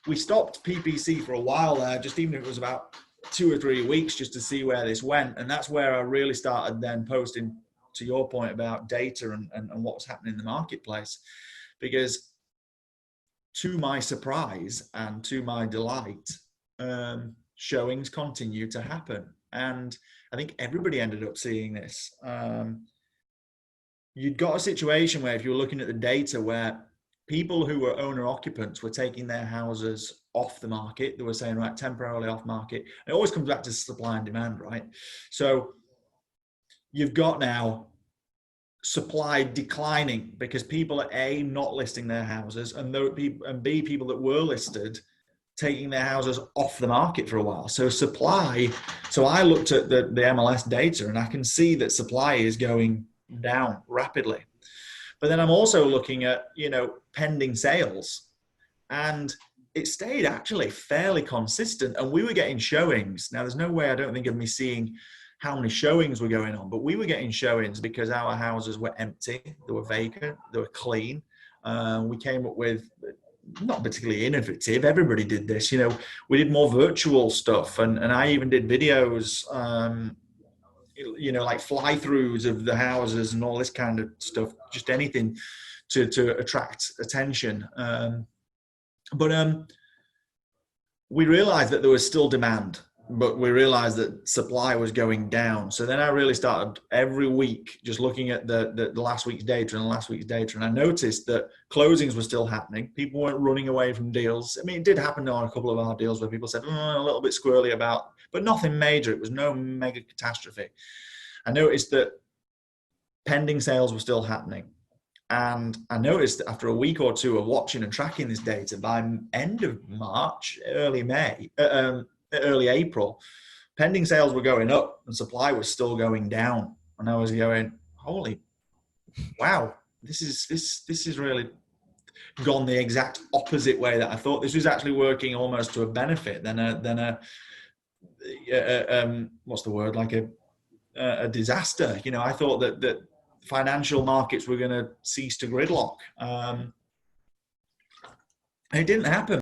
we stopped PPC for a while there, just even if it was about 2 or 3 weeks, just to see where this went. And that's where I really started then posting, to your point about data and what's happening in the marketplace. Because to my surprise and to my delight, showings continue to happen. And I think everybody ended up seeing this. You'd got a situation where if you were looking at the data where people who were owner occupants were taking their houses off the market, they were saying, right, temporarily off market. It always comes back to supply and demand, right? So you've got now supply declining because people are A, not listing their houses, and B, people that were listed taking their houses off the market for a while. So supply, so I looked at the MLS data and I can see that supply is going down rapidly. But then I'm also looking at, pending sales, and it stayed actually fairly consistent, and we were getting showings. Now there's no way, I don't think, of me seeing how many showings were going on, but we were getting showings because our houses were empty, they were vacant, they were clean. We came up with, not particularly innovative, everybody did this, we did more virtual stuff, and I even did videos, like fly-throughs of the houses and all this kind of stuff, just anything to attract attention. But we realized that there was still demand, but we realized that supply was going down. So then I really started every week just looking at the last week's data and the last week's data. And I noticed that closings were still happening. People weren't running away from deals. I mean, it did happen on a couple of our deals where people said, a little bit squirrely about, but nothing major. It was no mega catastrophe. I noticed that pending sales were still happening. And I noticed that after a week or two of watching and tracking this data, by end of March, early April, pending sales were going up and supply was still going down. And I was going, holy, wow, this is really gone the exact opposite way that I thought. This was actually working almost to a benefit than a what's the word, like a disaster. I thought that financial markets were going to cease to gridlock. It didn't happen.